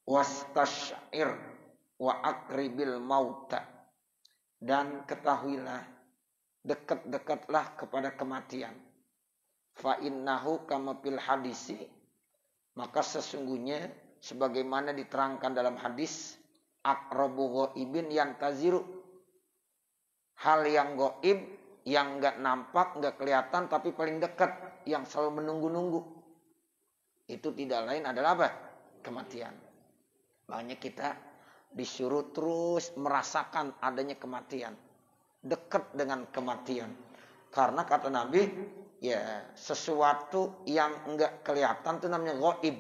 Wastasyair wa akribil mauta. Dan ketahuilah, dekat-dekatlah kepada kematian. Fa innahu kama fil hadisi, maka sesungguhnya sebagaimana diterangkan dalam hadis, aqrabu ghaibin yantaziru, hal yang gaib, yang enggak nampak, enggak kelihatan, tapi paling dekat, yang selalu menunggu-nunggu, itu tidak lain adalah apa? Kematian. Makanya kita disuruh terus merasakan adanya kematian, dekat dengan kematian. Karena kata Nabi, ya sesuatu yang enggak kelihatan itu namanya ghaib.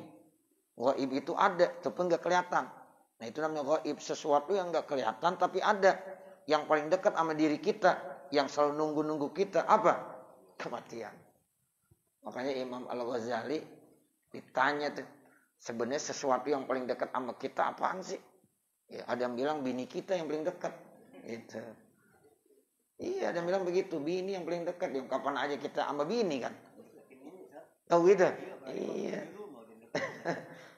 Ghaib itu ada, tapi enggak kelihatan. Nah itu namanya ghaib, sesuatu yang enggak kelihatan tapi ada, yang paling dekat sama diri kita, yang selalu nunggu-nunggu kita, apa? Kematian. Makanya Imam Al-Ghazali ditanya tuh, sebenarnya sesuatu yang paling dekat sama kita apaan sih? Ya, ada yang bilang bini kita yang paling dekat. Gitu. Iya, ada yang bilang begitu, bini yang paling dekat. Yang kapan aja kita sama bini kan? Oh gitu? Iya.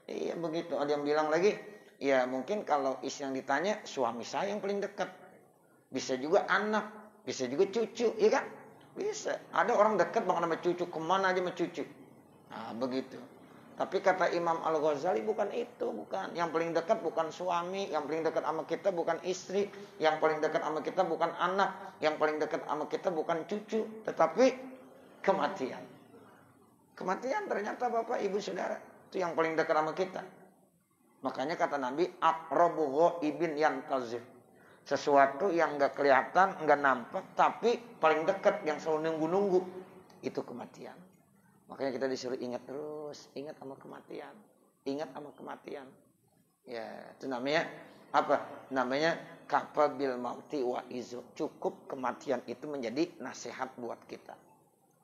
Iya begitu. Ada yang bilang lagi, ya mungkin kalau istri yang ditanya, suami saya yang paling dekat. Bisa juga anak, bisa juga cucu, iya kan? Bisa. Ada orang dekat bahkan sama cucu, kemana aja sama cucu. Nah begitu. Tapi kata Imam Al-Ghazali bukan itu, bukan. Yang paling dekat bukan suami, yang paling dekat sama kita bukan istri, yang paling dekat sama kita bukan anak, yang paling dekat sama kita bukan cucu, tetapi kematian. Kematian ternyata Bapak, Ibu, Saudara, itu yang paling dekat sama kita. Makanya kata Nabi, aqrabu ghaibin yantazir. Sesuatu yang enggak kelihatan, enggak nampak, tapi paling dekat, yang selalu nunggu-nunggu, itu kematian. Makanya kita disuruh ingat terus, ingat sama kematian, ingat sama kematian. Ya, itu namanya apa? Namanya kafa bil mauti wa izu. Cukup kematian itu menjadi nasihat buat kita.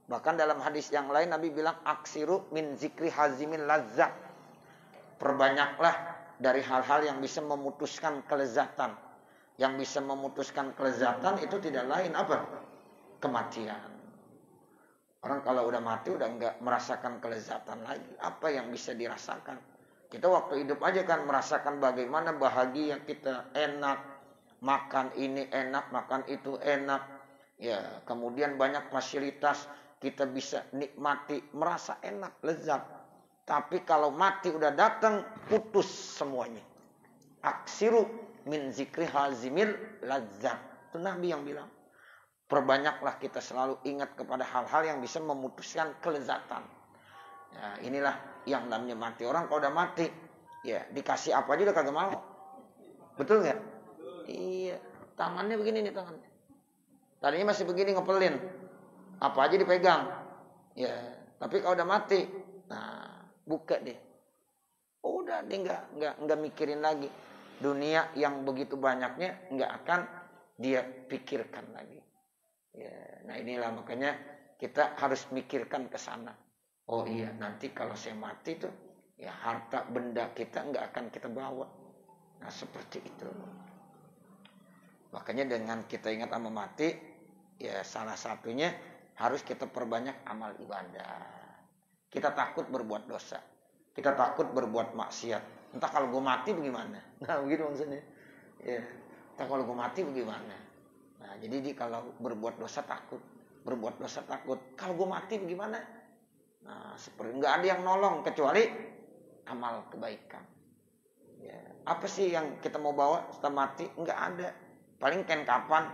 Bahkan dalam hadis yang lain Nabi bilang aksiru min zikri hazimin lazzat. Perbanyaklah dari hal-hal yang bisa memutuskan kelezatan. Yang bisa memutuskan kelezatan itu tidak lain apa? Kematian. Orang kalau udah mati udah enggak merasakan kelezatan lagi. Apa yang bisa dirasakan? Kita waktu hidup aja kan merasakan bagaimana bahagia kita, enak, makan ini enak, makan itu enak. Ya, kemudian banyak fasilitas kita bisa nikmati, merasa enak, lezat. Tapi kalau mati udah datang, putus semuanya. Aksiru min zikri hazimil lazzat. Itu Nabi yang bilang. Perbanyaklah kita selalu ingat kepada hal-hal yang bisa memutuskan kelezatan. Ya, inilah yang namanya mati. Orang kalau udah mati, ya dikasih apa aja udah kagak mau. Betul nggak? Iya. Tangannya begini nih tangannya. Tadinya masih begini ngepelin. Apa aja dipegang. Ya. Tapi kalau udah mati, nah buka deh. Udah dia nggak mikirin lagi. Dunia yang begitu banyaknya nggak akan dia pikirkan lagi. Ya, nah inilah makanya kita harus mikirkan ke sana. Oh iya, nanti kalau saya mati tuh, ya harta benda kita nggak akan kita bawa. Nah seperti itu. Makanya dengan kita ingat sama mati, ya salah satunya harus kita perbanyak amal ibadah. Kita takut berbuat dosa, kita takut berbuat maksiat. Entah kalau gue mati bagaimana? Nah begitu maksudnya. Ya, entah kalau gue mati bagaimana? Nah, jadi kalau berbuat dosa takut, berbuat dosa takut. Kalau gue mati bagaimana? Nah, seperti nggak ada yang nolong kecuali amal kebaikan. Ya, apa sih yang kita mau bawa setelah mati? Nggak ada. Paling kain kapan.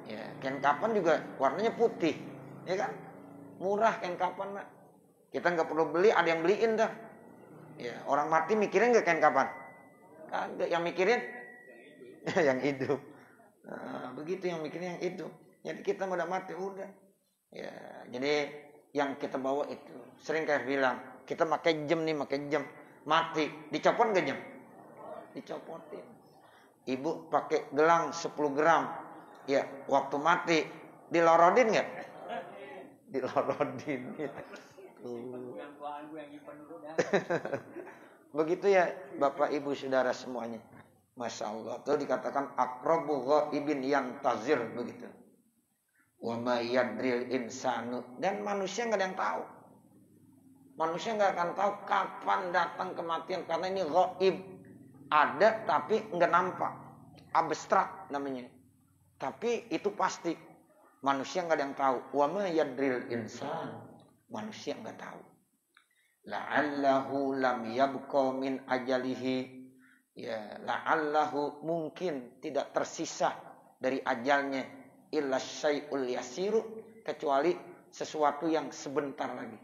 Ya, kain kapan juga warnanya putih, ya kan? Murah kain kapan, Mak. Kita nggak perlu beli, ada yang beliin dah. Ya, orang mati mikirin nggak kain kapan? Kagak, yang mikirin yang hidup. Nah, begitu yang mikirnya yang itu. Jadi kita udah mati udah. Ya, jadi yang kita bawa itu. Sering kayak bilang, kita pakai jam nih, pakai jam. Mati, dicopot enggak jam? Dicopotin. Ibu pakai gelang 10 gram. Ya, waktu mati dilorodin enggak? Dilorodin. Begitu ya, Bapak Ibu Saudara semuanya. Masya Allah. Itu dikatakan aqrabu ghaibin yantazir begitu. Wa ma yadril insanu. Dan manusia nggak ada yang tahu. Manusia nggak akan tahu kapan datang kematian karena ini ghaib. Ada tapi nggak nampak. Abstrak namanya. Tapi itu pasti. Manusia nggak ada yang tahu. Wa ma yadril insan. Manusia nggak tahu. La'allahu lam yabqa min ajalihi. Ya, la'allahu mungkin tidak tersisa dari ajalnya illa syai'ul yasiru, kecuali sesuatu yang sebentar lagi.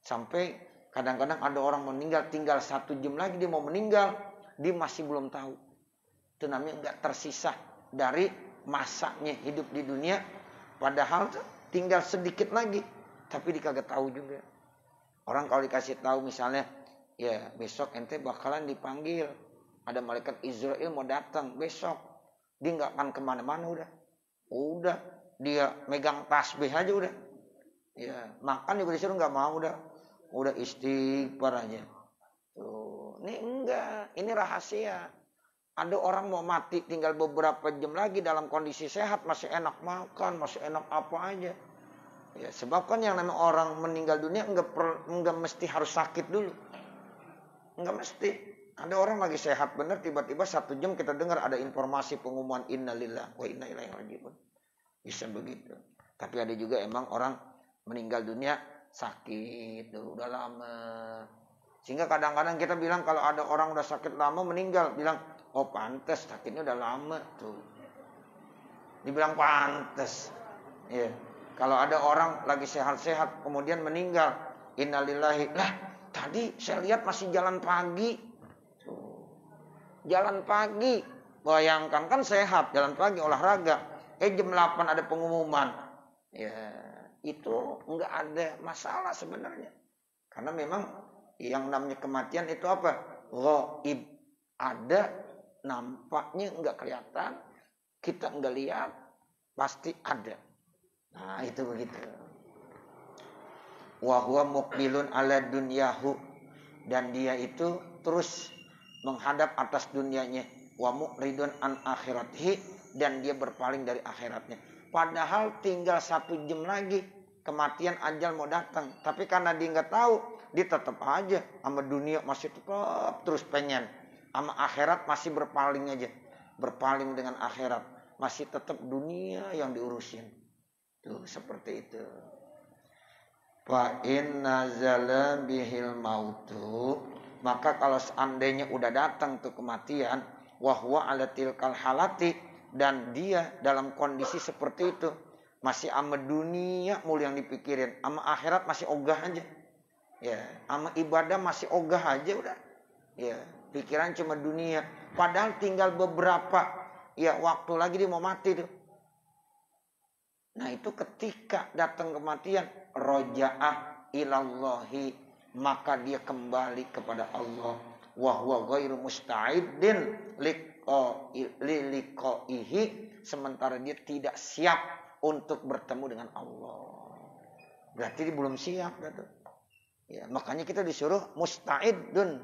Sampai kadang-kadang ada orang meninggal tinggal 1 jam lagi dia mau meninggal, dia masih belum tahu. Itu namanya nggak tersisa dari masanya hidup di dunia. Padahal tinggal sedikit lagi, tapi dia kagak tahu juga. Orang kalau dikasih tahu misalnya, ya besok ente bakalan dipanggil, ada malaikat Israel mau datang besok, dia nggak akan kemana-mana udah dia megang tasbih aja udah, ya makan juga disuruh nggak mau udah istighfar aja. Tuh, ini enggak, ini rahasia. Ada orang mau mati tinggal beberapa jam lagi dalam kondisi sehat, masih enak makan, masih enak apa aja. Ya, sebab kan yang namanya orang meninggal dunia enggak mesti harus sakit dulu. Enggak mesti. Ada orang lagi sehat benar, tiba-tiba 1 jam kita dengar ada informasi pengumuman innalillahi wa inna ilaihi raji'un. Bisa begitu. Tapi ada juga emang orang meninggal dunia sakit dulu, udah lama. Sehingga kadang-kadang kita bilang kalau ada orang udah sakit lama meninggal, bilang, oh pantes sakitnya udah lama tuh. Dibilang pantes. Ya. Kalau ada orang lagi sehat-sehat kemudian meninggal, innalillahi. Lah, tadi saya lihat masih jalan pagi. Tuh. Jalan pagi. Bayangkan kan sehat, jalan pagi olahraga. Jam 8 ada pengumuman. Ya, itu enggak ada masalah sebenarnya. Karena memang yang namanya kematian itu apa? Ghaib. Ada, nampaknya enggak kelihatan, kita enggak lihat, pasti ada. Nah, itu begitu. Wa huwa muqbilun ala dunyahu, dan dia itu terus menghadap atas dunianya. Wa muqridun an akhiratihi, dan dia berpaling dari akhiratnya. Padahal tinggal 1 jam lagi kematian, ajal mau datang. Tapi karena dia enggak tahu, dia tetap aja sama dunia masih tetap terus pengen. Sama akhirat masih berpaling aja. Berpaling dengan akhirat. Masih tetap dunia yang diurusin. Tuh, seperti itu. Fa inna zala bihil mautu, maka kalau seandainya udah datang tuh kematian, wahwa ala tilkal halati, dan dia dalam kondisi seperti itu, masih ama dunia mulu yang dipikirin, ama akhirat masih ogah aja. Ya, ama ibadah masih ogah aja udah. Ya, pikiran cuma dunia. Padahal tinggal beberapa ya waktu lagi dia mau mati tuh. Nah, itu ketika datang kematian, roja'ah ilallahi, maka dia kembali kepada Allah. Wa huwa ghairu musta'idin liqa'ihi, sementara dia tidak siap untuk bertemu dengan Allah. Berarti dia belum siap gitu. Ya, makanya kita disuruh musta'idun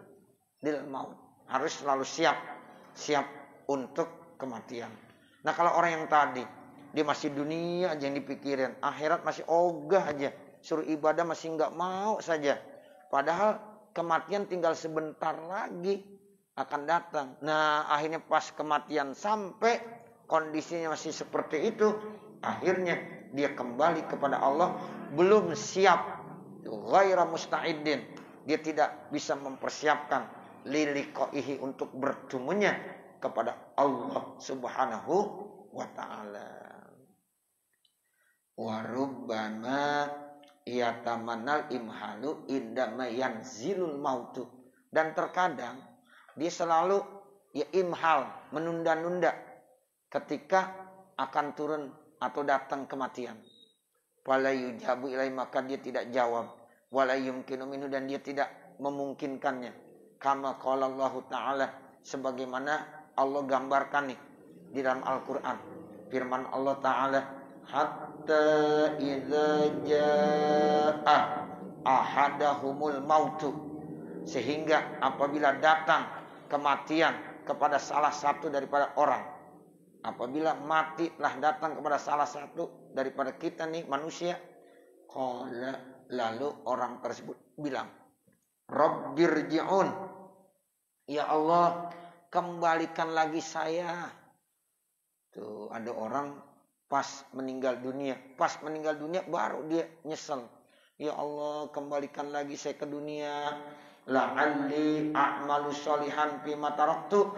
lil maut. Harus selalu siap untuk kematian. Nah, kalau orang yang tadi dia masih dunia aja yang dipikirin, akhirat masih ogah aja, suruh ibadah masih nggak mau saja. Padahal kematian tinggal sebentar lagi akan datang. Nah, akhirnya pas kematian sampai kondisinya masih seperti itu, akhirnya dia kembali kepada Allah, belum siap, ghaira musta'idin. Dia tidak bisa mempersiapkan liliqaihi, untuk bertemunya kepada Allah Subhanahu wa ta'ala. Wa rubbama yatamanal imhalu indama yanzilul mautu, dan terkadang dia selalu ya imhal, menunda-nunda ketika akan turun atau datang kematian. Fala yujabu ilai, maka dia tidak jawab. Wala yumkinu minhu, dan dia tidak memungkinkannya. Kama qala Allah Ta'ala, sebagaimana Allah gambarkan nih di dalam Al-Quran. Firman Allah Ta'ala, hatta idza jaa ahadahumul mautu, sehingga apabila datang kematian kepada salah satu daripada orang, apabila mati telah datang kepada salah satu daripada kita nih manusia, qala, lalu orang tersebut bilang, Rabbirji'un, ya Allah, kembalikan lagi saya. Tuh ada orang pas meninggal dunia baru dia nyesel. Ya Allah, kembalikan lagi saya ke dunia. La'alli a'malu sholihan fima taraktu.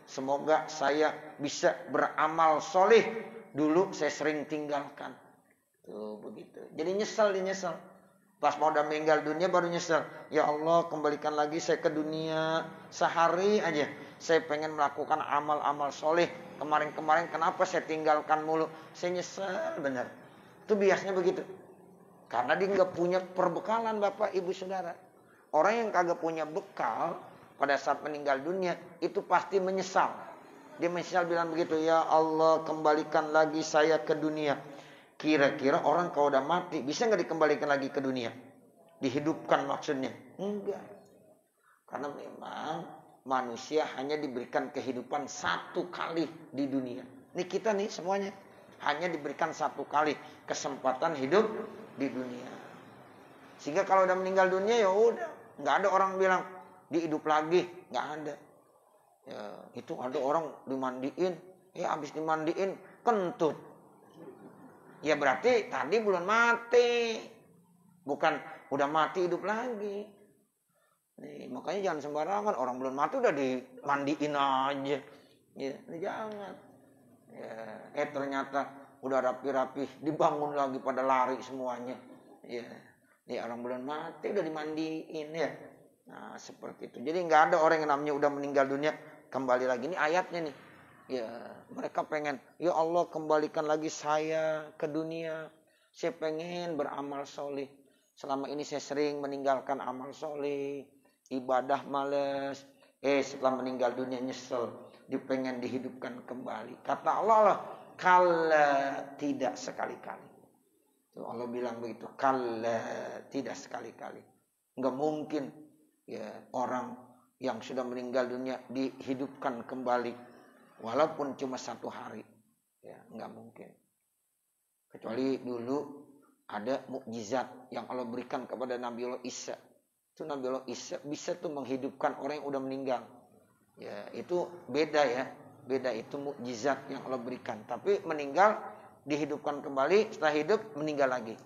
Semoga saya bisa beramal soleh. Dulu saya sering tinggalkan. Tuh begitu. Jadi nyesel. Pas mau udah meninggal dunia baru nyesel. Ya Allah, kembalikan lagi saya ke dunia. Sehari aja saya pengen melakukan amal-amal soleh. Kemarin-kemarin kenapa saya tinggalkan mulu? Saya nyesel benar. Itu biasanya begitu. Karena dia nggak punya perbekalan, Bapak, Ibu, Saudara. Orang yang kagak punya bekal pada saat meninggal dunia itu pasti menyesal. Dia menyesal bilang begitu, ya Allah, kembalikan lagi saya ke dunia. Kira-kira orang kalau udah mati bisa nggak dikembalikan lagi ke dunia? Dihidupkan maksudnya? Enggak. Karena memang manusia hanya diberikan kehidupan satu kali di dunia. Ini kita nih semuanya hanya diberikan satu kali kesempatan hidup di dunia. Sehingga kalau udah meninggal dunia ya udah, nggak ada orang bilang dihidup lagi, nggak ada. Ya, itu ada orang dimandiin, ya habis dimandiin kentut. Ya berarti tadi belum mati, bukan udah mati hidup lagi. Nih, makanya jangan sembarangan, orang belum mati udah dimandiin aja. Ya, jangan. Ya, ternyata udah rapi-rapi, dibangun lagi pada lari semuanya. Ya, orang belum mati udah dimandiin ya. Nah, seperti itu. Jadi nggak ada orang yang namanya udah meninggal dunia kembali lagi. Ini ayatnya nih. Ya, mereka pengen, ya Allah, kembalikan lagi saya ke dunia. Saya pengen beramal soleh. Selama ini saya sering meninggalkan amal soleh. Ibadah males, setelah meninggal dunia nyesel, dia pengen dihidupkan kembali. Kata Allah, kalla, tidak sekali-kali. Tuh Allah bilang begitu, kalla, tidak sekali-kali. Enggak mungkin ya orang yang sudah meninggal dunia dihidupkan kembali, walaupun cuma 1 hari. Ya, enggak mungkin. Kecuali dulu ada mukjizat yang Allah berikan kepada Nabi Allah Isa. Itu Nabi Allah Isa bisa tuh menghidupkan orang yang udah meninggal. Ya, itu beda ya. Beda, itu mukjizat yang Allah berikan. Tapi meninggal dihidupkan kembali, setelah hidup meninggal lagi.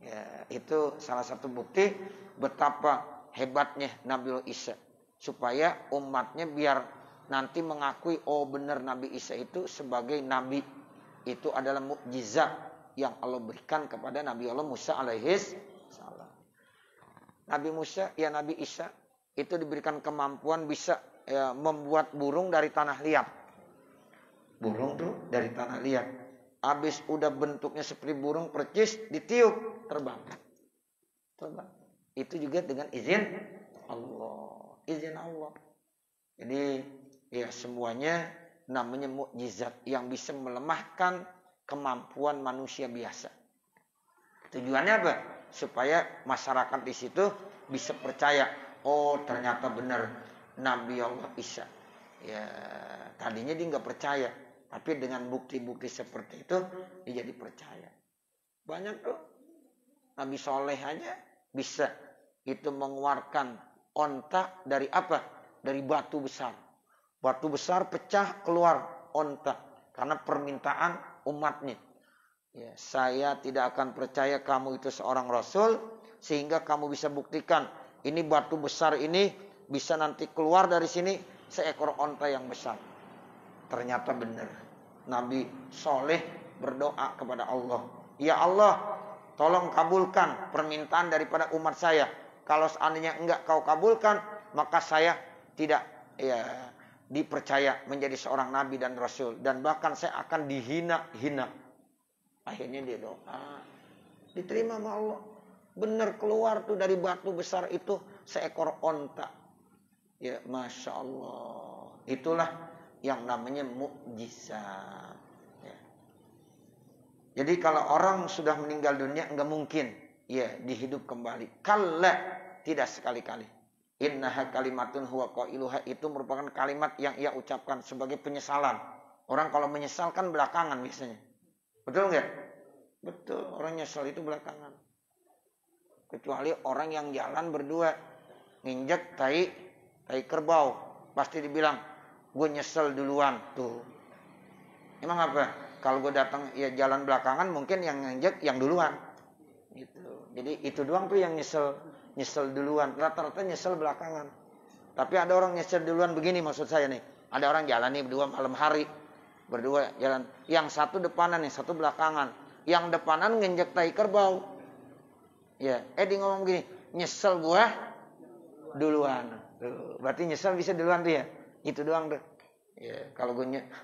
Ya, itu salah satu bukti betapa hebatnya Nabi Allah Isa. Supaya umatnya biar nanti mengakui, oh benar Nabi Isa itu sebagai nabi. Itu adalah mukjizat yang Allah berikan kepada Nabi Allah Musa alaihis salam. Nabi Musa, ya Nabi Isa itu diberikan kemampuan bisa ya, membuat burung dari tanah liat. Burung tuh dari tanah liat. Habis udah bentuknya seperti burung percis, ditiup, terbang. Itu juga dengan izin Allah. Izin Allah. Jadi ya semuanya namanya mukjizat yang bisa melemahkan kemampuan manusia biasa. Tujuannya apa? Supaya masyarakat di situ bisa percaya, oh ternyata benar Nabi Allah Isa. Ya, tadinya dia nggak percaya, tapi dengan bukti-bukti seperti itu dia jadi percaya. Banyak tuh Nabi Soleh aja bisa itu mengeluarkan onta dari apa? Dari batu besar. Batu besar pecah keluar onta karena permintaan umatnya. Ya, saya tidak akan percaya kamu itu seorang rasul sehingga kamu bisa buktikan ini batu besar ini bisa nanti keluar dari sini seekor onta yang besar. Ternyata benar. Nabi Soleh berdoa kepada Allah, ya Allah, tolong kabulkan permintaan daripada umat saya. Kalau seandainya enggak kau kabulkan, maka saya tidak dipercaya menjadi seorang nabi dan rasul dan bahkan saya akan dihina-hina. Akhirnya dia doa, diterima sama Allah. Benar keluar tuh dari batu besar itu seekor onta. Ya, Masya Allah. Itulah yang namanya mukjizat. Ya. Jadi kalau orang sudah meninggal dunia enggak mungkin ya dihidup kembali. Kalla, tidak sekali-kali. Innaha kalimatun huwa qailuha, itu merupakan kalimat yang ia ucapkan sebagai penyesalan. Orang kalau menyesal kan belakangan biasanya. Betul nggak? Betul, orang nyesel itu belakangan. Kecuali orang yang jalan berdua, nginjek tai kerbau, pasti dibilang, gue nyesel duluan tuh. Emang apa? Kalau gue datang ya jalan belakangan, mungkin yang nginjek yang duluan. Gitu. Jadi itu doang tuh yang nyesel duluan. Rata-rata nyesel belakangan. Tapi ada orang nyesel duluan begini maksud saya nih. Ada orang jalan nih berdua malam hari. Berdua jalan. Yang satu depanan nih, satu belakangan. Yang depanan nginjek tai kerbau. Ya, dia ngomong begini, nyesel gua duluan. Tuh, berarti nyesel bisa duluan tuh ya. Itu doang tuh. Ya, kalau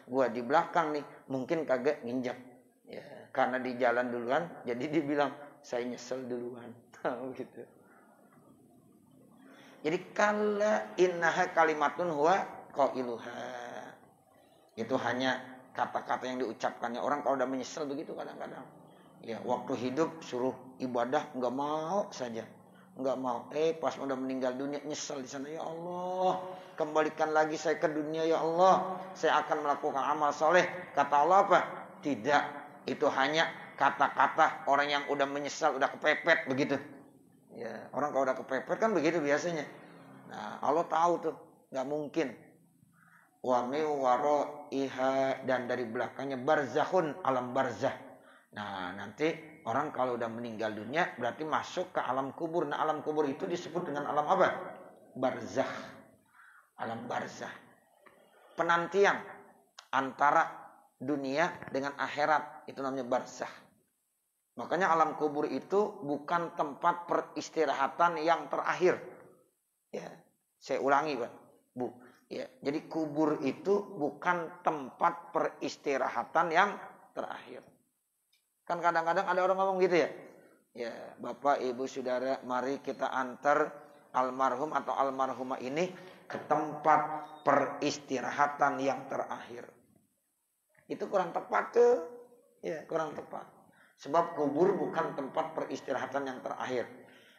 gua di belakang nih, mungkin kagak nginjek. Ya, karena di jalan duluan, jadi dibilang saya nyesel duluan. Tahu gitu. Jadi kala innaha kalimatun huwa qailuha. Itu hanya kata-kata yang diucapkannya orang kalau udah menyesal begitu kadang-kadang. Ya, waktu hidup suruh ibadah enggak mau saja. Enggak mau. Pas udah meninggal dunia nyesal di sana, ya Allah, kembalikan lagi saya ke dunia ya Allah. Saya akan melakukan amal soleh. Kata Allah apa? Tidak. Itu hanya kata-kata orang yang udah menyesal, udah kepepet begitu. Ya, orang kalau udah kepepet kan begitu biasanya. Nah, Allah tahu tuh, nggak mungkin. Wa mi waraiha, dan dari belakangnya barzakhun, alam barzah. Nah, nanti orang kalau udah meninggal dunia berarti masuk ke alam kubur. Nah, alam kubur itu disebut dengan alam apa? Barzakh. Alam barzah. Penantian antara dunia dengan akhirat itu namanya barzakh. Makanya alam kubur itu bukan tempat peristirahatan yang terakhir. Ya, saya ulangi, Pak. Bu. Ya, jadi kubur itu bukan tempat peristirahatan yang terakhir. Kan kadang-kadang ada orang ngomong gitu ya. Ya, Bapak, Ibu, Saudara, mari kita antar almarhum atau almarhumah ini ke tempat peristirahatan yang terakhir. Itu kurang tepat tuh. Ya, kurang tepat. Sebab kubur bukan tempat peristirahatan yang terakhir.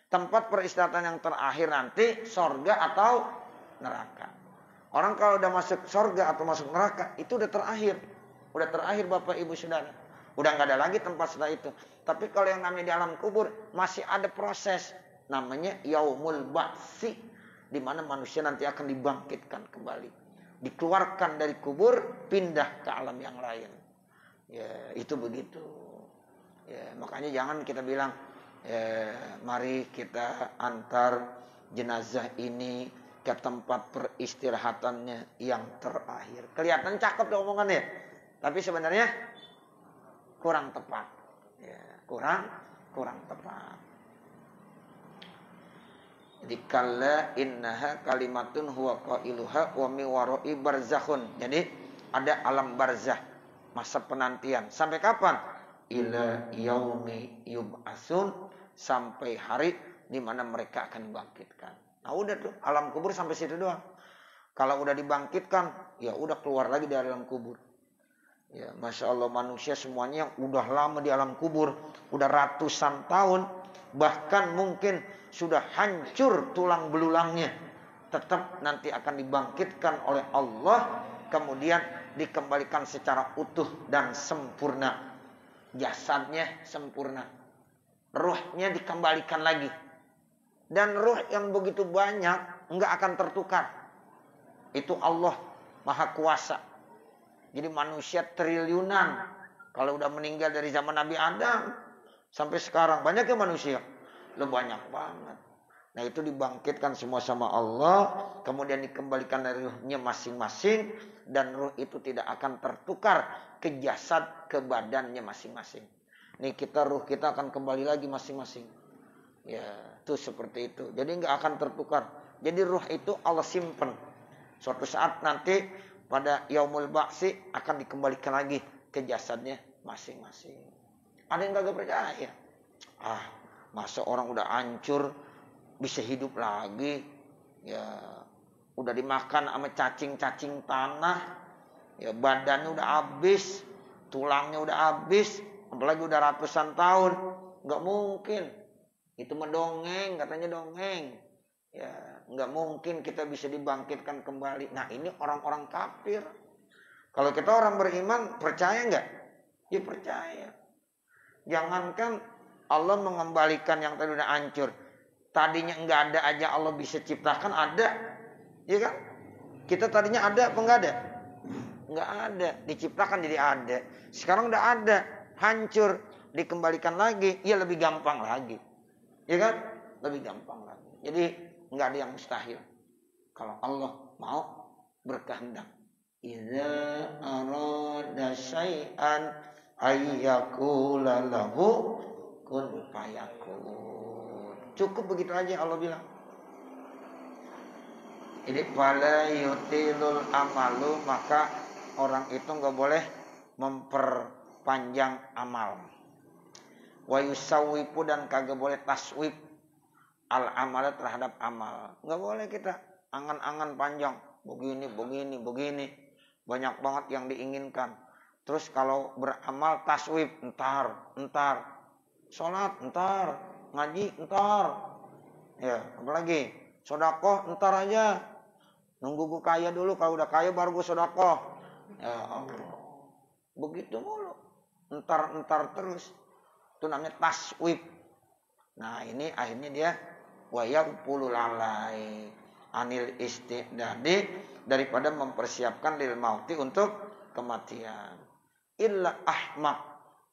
Tempat peristirahatan yang terakhir nanti sorga atau neraka. Orang kalau udah masuk sorga atau masuk neraka itu udah terakhir. Udah terakhir Bapak, Ibu, Saudara. Udah nggak ada lagi tempat setelah itu. Tapi kalau yang namanya di alam kubur masih ada proses. Namanya yaumul ba'tsi. Di mana manusia nanti akan dibangkitkan kembali. Dikeluarkan dari kubur, pindah ke alam yang lain. Ya, itu begitu. Ya, makanya jangan kita bilang, mari kita antar jenazah ini ke tempat peristirahatannya yang terakhir. Kelihatan cakep tuh omongannya. Tapi sebenarnya kurang tepat. Ya, kurang tepat. Jadi kalla innaha kalimatun huwa qailuha wa mi warai barzakhun. Jadi ada alam barzah, masa penantian. Sampai kapan? Ila yaumi yub'atsun, sampai hari di mana mereka akan dibangkitkan. Nah, udah tuh alam kubur sampai situ doang. Kalau udah dibangkitkan, ya udah keluar lagi dari alam kubur. Ya, Masya Allah, manusia semuanya udah lama di alam kubur, udah ratusan tahun, bahkan mungkin sudah hancur tulang belulangnya, tetap nanti akan dibangkitkan oleh Allah, kemudian dikembalikan secara utuh dan sempurna. Jasadnya sempurna, ruhnya dikembalikan lagi, dan ruh yang begitu banyak nggak akan tertukar. Itu Allah Maha Kuasa. Jadi manusia triliunan. Kalau udah meninggal dari zaman Nabi Adam sampai sekarang, banyak ya manusia? Lo banyak banget. Nah, itu dibangkitkan semua sama Allah, kemudian dikembalikan dari ruhnya masing-masing, dan ruh itu tidak akan tertukar ke jasad, ke badannya masing-masing. Nih ruh kita akan kembali lagi masing-masing. Ya, itu seperti itu. Jadi nggak akan tertukar. Jadi ruh itu Allah simpen. Suatu saat nanti pada yaumul ba'tsi akan dikembalikan lagi ke jasadnya masing-masing. Ada yang kagak percaya? Masa orang udah hancur bisa hidup lagi? Ya, udah dimakan sama cacing-cacing tanah. Ya, badannya udah habis, tulangnya udah habis, apalagi udah ratusan tahun. Nggak mungkin. Itu mendongeng, katanya dongeng. Ya, nggak mungkin kita bisa dibangkitkan kembali. Nah, ini orang-orang kafir. Kalau kita orang beriman, percaya nggak? Ya percaya. Jangankan Allah mengembalikan yang tadi udah hancur. Tadinya nggak ada aja Allah bisa ciptakan ada. Ya kan? Kita tadinya ada apa enggak ada? Enggak ada. Diciptakan jadi ada. Sekarang udah ada. Hancur. Dikembalikan lagi. Ya lebih gampang lagi. Ya kan? Lebih gampang lagi. Jadi enggak ada yang mustahil. Kalau Allah mau berkehendak. Idza arada syai'an ayyakula lahu kun fayakun. Cukup begitu aja Allah bilang. Jadi fala yutilul amalu, maka orang itu enggak boleh memperpanjang amal. Wa yusawwifu, dan kagak boleh taswib al amal terhadap amal. Enggak boleh kita angan-angan panjang, begini. Banyak banget yang diinginkan. Terus kalau beramal taswib, entar. Salat entar, ngaji entar. Ya, apalagi sedekah entar aja. Nunggu gue kaya dulu, kalau udah kaya baru gue sedekah. Ya Allah. Begitu mulu. Entar terus. Itu namanya taswib. Nah, ini akhirnya dia wayaqulul alai anil istidadi, daripada mempersiapkan lil mauti, untuk kematian. Illa ahmaq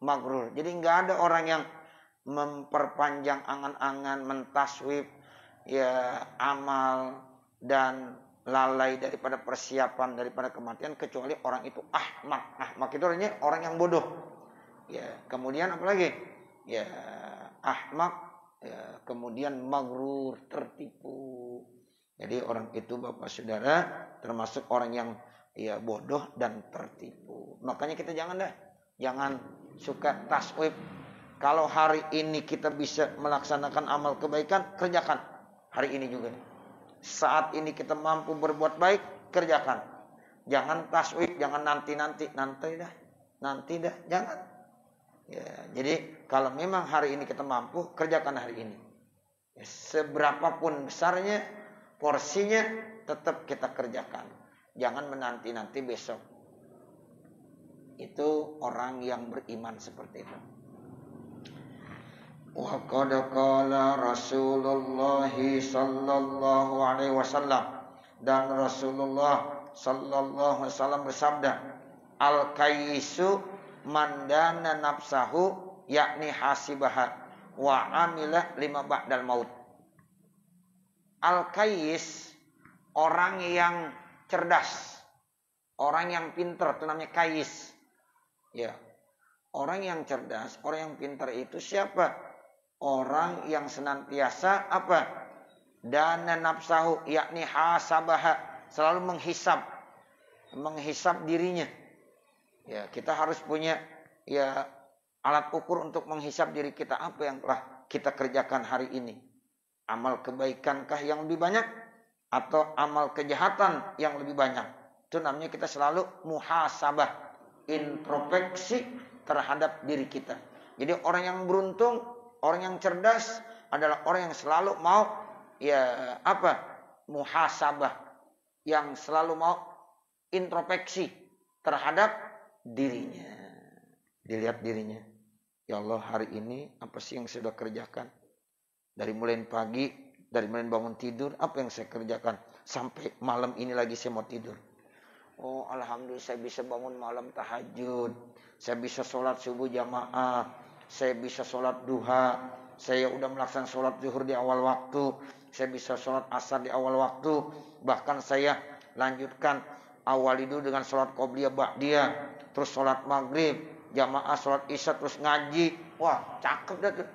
magrur. Jadi enggak ada orang yang memperpanjang angan-angan, mentaswib ya amal dan lalai daripada persiapan daripada kematian, kecuali orang itu ahmaq. Ahmaq itu artinya orang yang bodoh. Ya, kemudian apalagi? Ya, ahmaq, ya, kemudian magrur, tertipu. Jadi orang itu Bapak Saudara termasuk orang yang ya bodoh dan tertipu. Makanya kita jangan suka taswib. Kalau hari ini kita bisa melaksanakan amal kebaikan, kerjakan hari ini juga. Saat ini kita mampu berbuat baik, kerjakan. Jangan taswib, jangan nanti dah, jangan. Ya, jadi kalau memang hari ini kita mampu, kerjakan hari ini. Ya, seberapapun besarnya, porsinya, tetap kita kerjakan. Jangan menanti-nanti besok. Itu orang yang beriman seperti itu. Wa qad qala Rasulullah sallallahu alaihi wasallam, dan Rasulullah sallallahu alaihi wasallam bersabda, al-kayyisu man dana nafsahu, yakni hasibaha wa amila lima ba'dal maut. Al-kayyis, orang yang cerdas, orang yang pintar, itu namanya kayyis. Ya. Orang yang cerdas, orang yang pintar itu siapa? Orang yang senantiasa apa? Dana nafsahu, yakni hasabaha, selalu menghisap dirinya. Ya, kita harus punya ya alat ukur untuk menghisap diri kita, apa yang telah kita kerjakan hari ini. Amal kebaikankah yang lebih banyak atau amal kejahatan yang lebih banyak? Itu namanya kita selalu muhasabah, introspeksi terhadap diri kita. Jadi orang yang beruntung, orang yang cerdas adalah orang yang selalu mau ya apa? Muhasabah, yang selalu mau introspeksi terhadap dirinya. Dilihat dirinya. Ya Allah, hari ini apa sih yang saya sudah kerjakan? Dari mulai pagi, dari mulai bangun tidur, apa yang saya kerjakan? Sampai malam ini lagi saya mau tidur. Oh, alhamdulillah saya bisa bangun malam tahajud. Saya bisa sholat subuh jamaah. Saya bisa sholat duha. Saya udah melaksanakan sholat zuhur di awal waktu. Saya bisa sholat asar di awal waktu. Bahkan saya lanjutkan awal itu dengan sholat qobliyah ba'diyah. Terus sholat maghrib, jamaah sholat isya, terus ngaji. Wah, cakep dah tuh.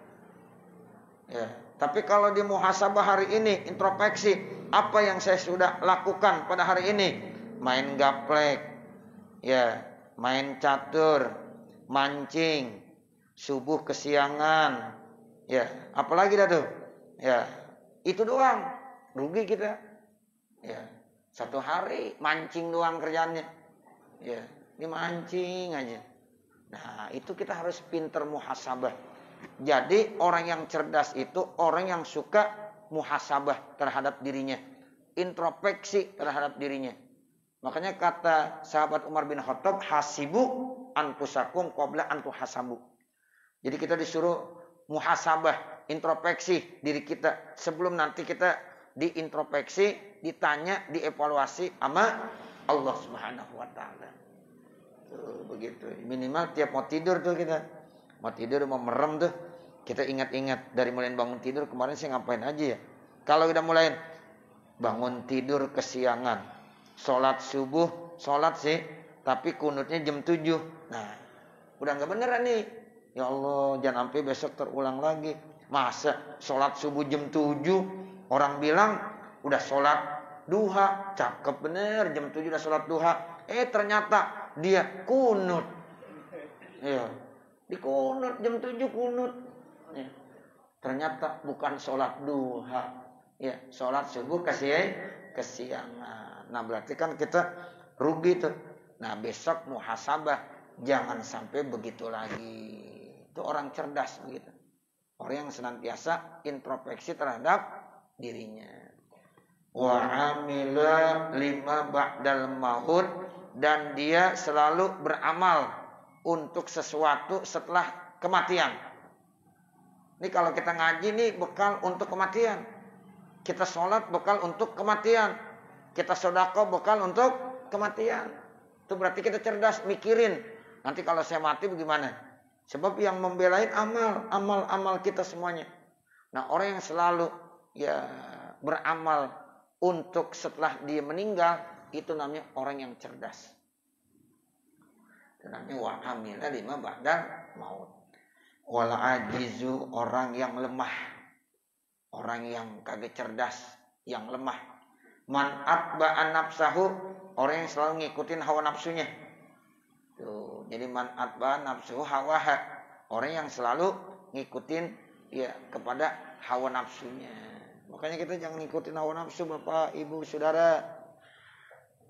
Ya. Tapi kalau di muhasabah hari ini, introspeksi, apa yang saya sudah lakukan pada hari ini? Main gaplek, ya, main catur, mancing, subuh kesiangan, ya, apalagi dah tuh, ya, itu doang, rugi kita, ya, satu hari mancing doang kerjaannya, ya, ini mancing aja. Nah, itu kita harus pinter muhasabah. Jadi orang yang cerdas itu orang yang suka muhasabah terhadap dirinya, introspeksi terhadap dirinya. Makanya kata sahabat Umar bin Khattab, hasibu anfusakum qabla an tuhasabu. Jadi kita disuruh muhasabah, introspeksi diri kita sebelum nanti kita diintrospeksi ditanya, dievaluasi sama Allah Subhanahu wa taala. Tuh, begitu. Minimal tiap mau tidur tuh kita. Mau tidur, mau merem tuh, kita ingat-ingat dari mulai bangun tidur kemarin saya ngapain aja ya. Kalau udah mulai bangun tidur kesiangan, sholat subuh, sholat sih, tapi kunutnya jam 7. Nah, udah nggak beneran nih. Ya Allah, jangan sampai besok terulang lagi. Masa sholat subuh jam 7, orang bilang udah sholat duha, cakep bener, jam 7 udah sholat duha. Ternyata dia kunut. Ya, di kunut jam 7 kunut. Ya. Ternyata bukan sholat duha. Ya, sholat subuh kesiangan. Nah, berarti kan kita rugi tuh. Nah, besok muhasabah, jangan sampai begitu lagi. Itu orang cerdas begitu. Orang yang senantiasa introspeksi terhadap dirinya. Wa amila lima ba'dal maut, dan dia selalu beramal untuk sesuatu setelah kematian. Ini kalau kita ngaji nih bekal untuk kematian. Kita sholat bekal untuk kematian. Kita sedekah bekal untuk kematian. Itu berarti kita cerdas mikirin. Nanti kalau saya mati bagaimana? Sebab yang membelain amal kita semuanya. Nah, orang yang selalu beramal untuk setelah dia meninggal, itu namanya orang yang cerdas. Itu namanya wa amila lima ba'dal maut. Wal ajizu, orang yang lemah. Orang yang kagak cerdas, yang lemah. Man atba'an nafsahu, orang yang selalu ngikutin hawa nafsunya. Tuh, jadi man atba'an nafsuhu hawaha, orang yang selalu ngikutin kepada hawa nafsunya. Makanya kita jangan ngikutin hawa nafsu, Bapak, Ibu, Saudara.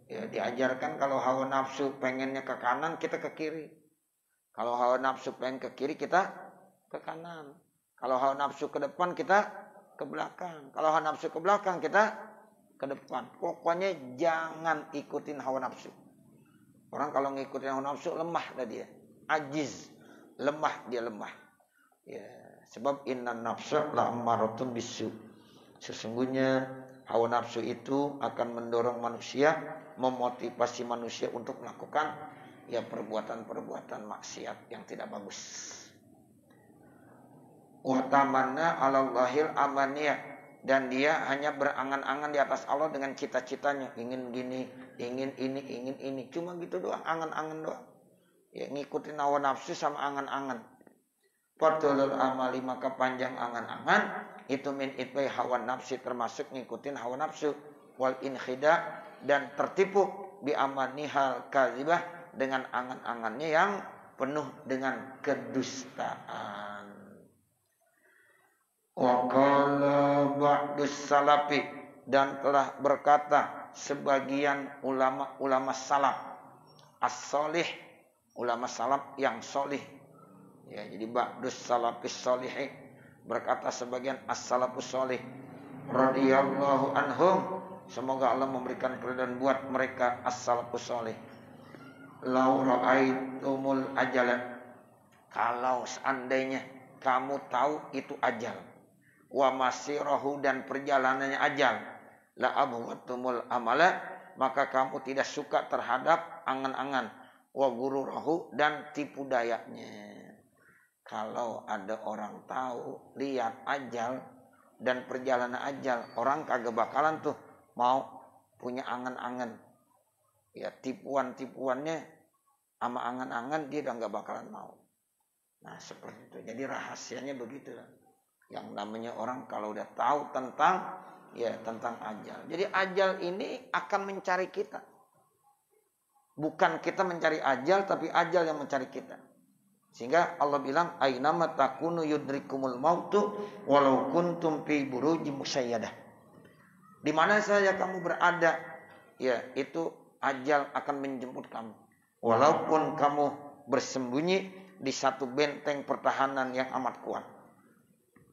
Ya, diajarkan kalau hawa nafsu pengennya ke kanan, kita ke kiri. Kalau hawa nafsu pengen ke kiri, kita ke kanan. Kalau hawa nafsu ke depan, kita ke belakang. Kalau hawa nafsu ke belakang, kita ke depan. Pokoknya jangan ikutin hawa nafsu. Orang kalau ngikutin hawa nafsu lemah dah dia. Ajiz, lemah, dia lemah. Ya, sebab inna nafsa la'ammaratun bisu. Sesungguhnya hawa nafsu itu akan mendorong manusia, memotivasi manusia untuk melakukan perbuatan-perbuatan maksiat yang tidak bagus. Wa tamanna 'alallahil amaniyah, dan dia hanya berangan-angan di atas Allah dengan cita-citanya, ingin gini, ingin ini, cuma gitu doang, angan-angan doang. Ya, ngikutin hawa nafsu sama angan-angan. Fadlul amali, maka panjang angan-angan itu min itbai hawa nafsi, termasuk ngikutin hawa nafsu. Wal inkhida, dan tertipu bi amanihal kadzibah, dengan angan-angannya yang penuh dengan kedustaan. Wa qala ba'dus salafi, dan telah berkata sebagian ulama salaf as-solih, ulama salaf yang solih. Ya, jadi ba'dus salafis solihi, berkata sebagian as-salafus solih radhiyallahu anhum, semoga Allah memberikan keridhaan buat mereka as-salafus solih. Lau ra'aitumul ajala, kalau seandainya kamu tahu itu ajal, wa masirahu, dan perjalanannya ajal, la abwatumul amala, maka kamu tidak suka terhadap angan-angan, wa gururahu, dan tipu dayanya. Kalau ada orang tahu, lihat ajal dan perjalanan ajal, orang kagak bakalan tuh mau punya angan-angan. Ya, tipuan-tipuannya sama angan-angan dia udah gak bakalan mau. Nah, seperti itu. Jadi rahasianya begitu. Yang namanya orang kalau udah tahu tentang ajal. Jadi ajal ini akan mencari kita. Bukan kita mencari ajal, tapi ajal yang mencari kita. Sehingga Allah bilang, ainama takunu yudrikumul mautu walau kuntum fi burujim musyayyadah. Di mana saja kamu berada, ya itu ajal akan menjemput kamu. Walaupun kamu bersembunyi di satu benteng pertahanan yang amat kuat.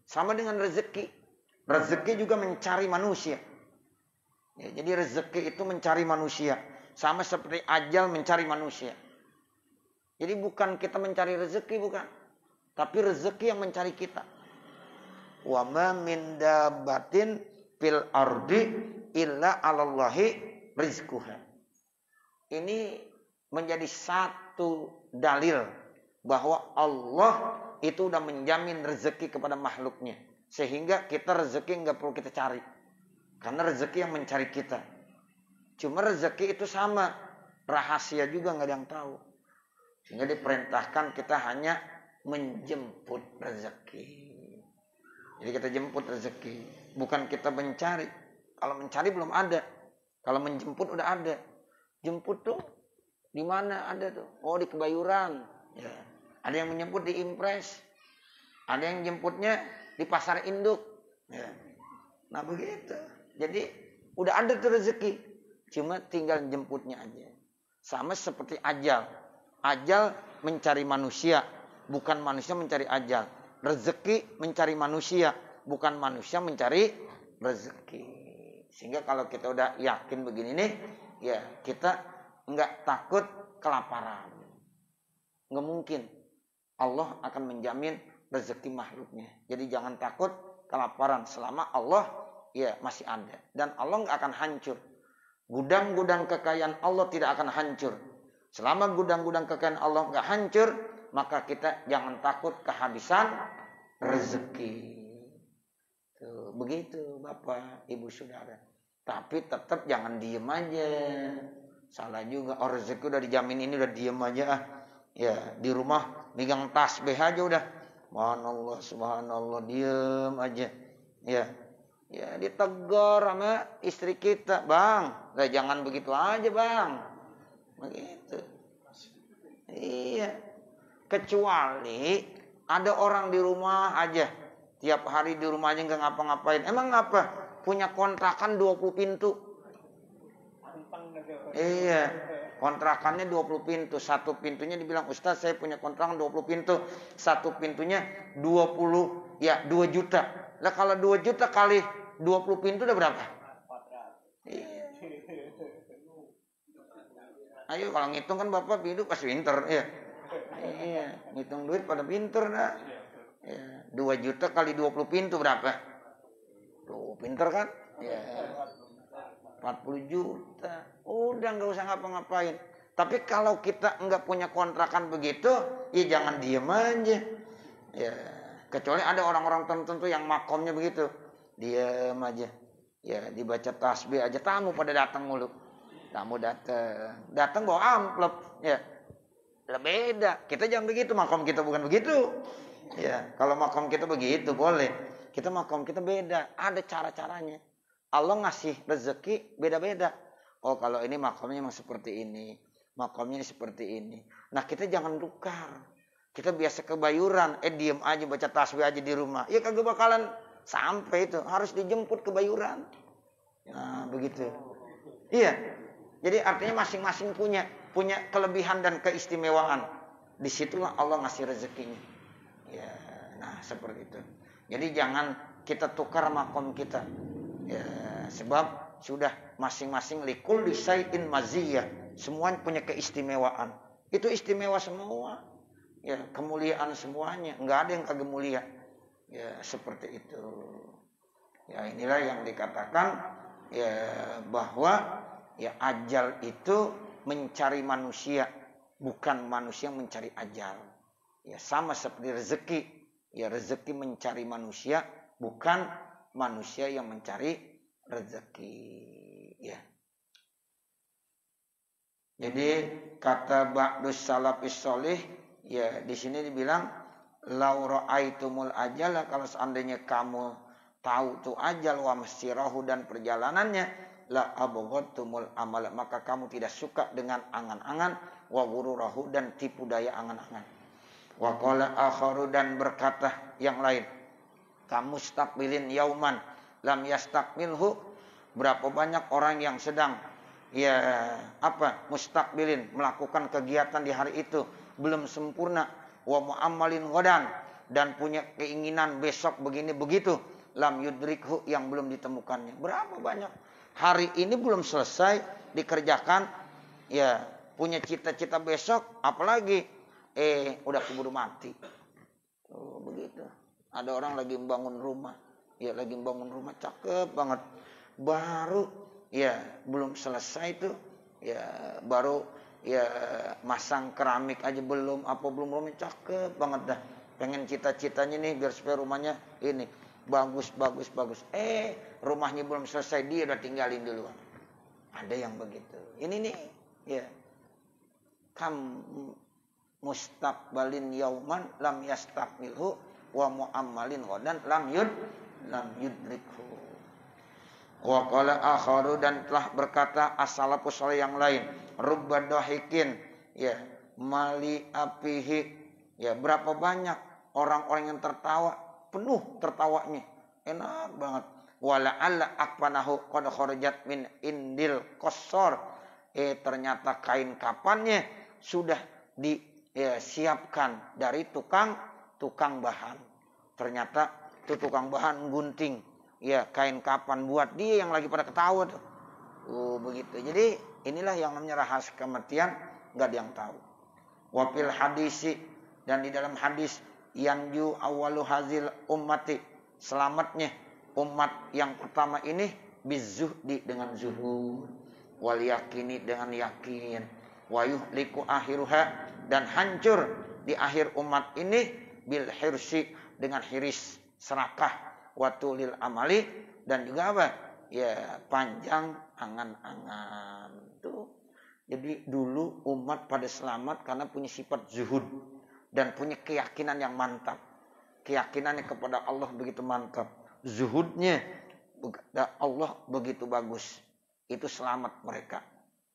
Sama dengan rezeki. Rezeki juga mencari manusia. Ya, jadi rezeki itu mencari manusia. Sama seperti ajal mencari manusia. Jadi bukan kita mencari rezeki, bukan. Tapi rezeki yang mencari kita. Wa ma min dabbatin fil ardi illa 'alallahi rizquha. Ini menjadi satu dalil bahwa Allah itu udah menjamin rezeki kepada makhluknya. Sehingga kita rezeki nggak perlu kita cari. Karena rezeki yang mencari kita. Cuma rezeki itu sama. Rahasia juga nggak ada yang tahu. Sehingga diperintahkan kita hanya menjemput rezeki. Jadi kita jemput rezeki. Bukan kita mencari. Kalau mencari belum ada. Kalau menjemput udah ada. Jemput tuh di mana ada tuh? Oh, di Kebayoran. Ya. Ada yang menjemput di Impres. Ada yang jemputnya di Pasar Induk. Ya. Nah begitu. Jadi udah ada tuh rezeki. Cuma tinggal jemputnya aja. Sama seperti ajal. Ajal mencari manusia. Bukan manusia mencari ajal. Rezeki mencari manusia. Bukan manusia mencari rezeki. Sehingga kalau kita udah yakin begini nih. Ya kita nggak takut kelaparan. Nggak mungkin. Allah akan menjamin rezeki makhluknya. Jadi jangan takut kelaparan selama Allah ya masih ada. Dan Allah nggak akan hancur. Gudang-gudang kekayaan Allah tidak akan hancur. Selama gudang-gudang kekayaan Allah nggak hancur, maka kita jangan takut kehabisan rezeki. Tuh, begitu Bapak, Ibu, Saudara. Tapi tetap jangan diem aja. Salah juga. Oh, rezeki udah dijamin ini udah diem aja. Ya di rumah megang tasbih aja udah. Subhanallah, subhanallah, diem aja. Ya ditegur sama istri kita, bang. Nah, jangan begitu aja bang. Begitu. Iya. Kecuali ada orang di rumah aja. Tiap hari di rumah aja nggak ngapa-ngapain. Emang ngapa? Punya kontrakan 20 pintu. Iya. Kontrakannya 20 pintu. Satu pintunya dibilang, Ustaz saya punya kontrakan 20 pintu. Satu pintunya 2 juta. Lah kalau 2 juta kali 20 pintu udah berapa? Iya. Ayo kalau ngitung kan Bapak hidup pas pinter. Iya. Ngitung duit pada pinter dah. Ya. 2 juta kali 20 pintu berapa? Tuh pinter kan? Ya. 40 juta. Udah nggak usah ngapa-ngapain. Tapi kalau kita nggak punya kontrakan begitu, ya jangan diem aja. Ya, kecuali ada orang-orang tertentu yang makomnya begitu, diem aja. Ya, dibaca tasbih aja, tamu pada datang mulu. Tamu datang bawa amplop. Ya, lah beda. Kita jangan begitu, makom kita bukan begitu. Ya, kalau makom kita begitu boleh. Kita makom kita beda, ada cara-caranya. Allah ngasih rezeki beda-beda. Oh kalau ini makomnya memang seperti ini. Makomnya seperti ini. Nah kita jangan tukar. Kita biasa kebayuran. Diem aja baca tasbih aja di rumah. Ya kagak bakalan sampai itu. Harus dijemput kebayuran. Nah begitu. Iya. Jadi artinya masing-masing punya kelebihan dan keistimewaan. Disitulah Allah ngasih rezekinya. Ya, nah seperti itu. Jadi jangan kita tukar makom kita. Ya, sebab sudah masing-masing likul disai'in maziyah. Semuanya punya keistimewaan. Itu istimewa semua. Ya, kemuliaan semuanya. Enggak ada yang kagak mulia. Ya, seperti itu. Ya, inilah yang dikatakan ya bahwa ya ajal itu mencari manusia, bukan manusia mencari ajal. Ya, sama seperti rezeki. Ya, rezeki mencari manusia, bukan manusia yang mencari rezeki. Ya. Jadi kata ba'dus salafis sholih, ya di sini dibilang lau ra'aitumul ajala, kalau seandainya kamu tahu tuh ajal wa masirahu dan perjalanannya, la abghadtumul amal, maka kamu tidak suka dengan angan-angan, wa ghururahu dan tipu daya angan-angan. Wa qala akharu dan berkata yang lain, kamu stakbilin yauman lam yastakmilhu, berapa banyak orang yang sedang mustakbilin, melakukan kegiatan di hari itu belum sempurna, wa muammalin ghadan, dan punya keinginan besok begini begitu, lam yudrikhu, yang belum ditemukannya. Berapa banyak hari ini belum selesai dikerjakan, ya punya cita-cita besok, apalagi udah keburu mati. Begitu. Ada orang lagi membangun rumah, ya lagi bangun rumah cakep banget, baru ya belum selesai tuh, ya baru ya masang keramik aja belum rumah cakep banget dah, pengen cita-citanya nih biar supaya rumahnya ini bagus, rumahnya belum selesai dia udah tinggalin duluan. Ada yang begitu. Ini nih ya, kam mustaqbalin yauman lam yastaqbilhu wa muammalin ghadan lam yudrikhu. Wa qala akharu, dan telah berkata as-salafus saleh yang lain, rubba dahikin ya mali apihi, ya berapa banyak orang-orang yang tertawa, penuh tertawanya, enak banget. Wala alla akpanahu qad kharajat min indil qassar, ternyata kain kapannya sudah disiapkan dari tukang bahan. Ternyata itu tukang bahan gunting ya kain kapan buat dia yang lagi pada ketawa tuh. Begitu. Jadi inilah yang namanya rahasia kematian, enggak ada yang tahu. Wa fil hadisi, dan di dalam hadis, yanju awalu hazil ummati, selamatnya umat yang pertama ini bizuhdi, dengan zuhud, wal yakini, dengan yakin, wa yuhliku akhiruha, dan hancur di akhir umat ini bil hirsi, dengan hiris, serakah, watulil amali, dan juga apa? Ya panjang angan-angan tuh. Jadi dulu umat pada selamat karena punya sifat zuhud dan punya keyakinan yang mantap. Keyakinannya kepada Allah begitu mantap. Zuhudnya kepada Allah begitu bagus. Itu selamat mereka.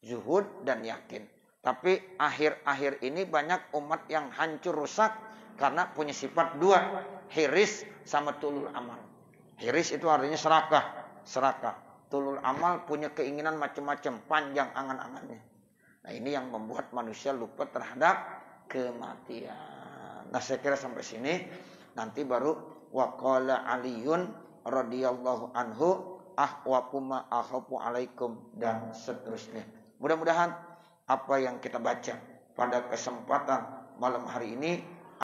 Zuhud dan yakin. Tapi akhir-akhir ini banyak umat yang hancur rusak karena punya sifat dua, hiris sama tulul amal. Hiris itu artinya serakah. Tulul amal punya keinginan macam-macam, panjang angan-angannya. Nah ini yang membuat manusia lupa terhadap kematian. Nah saya kira sampai sini. Nanti baru waqala Aliyun radhiyallahu anhu ahwakuma akhafu alaikum, dan seterusnya. Mudah-mudahan apa yang kita baca pada kesempatan malam hari ini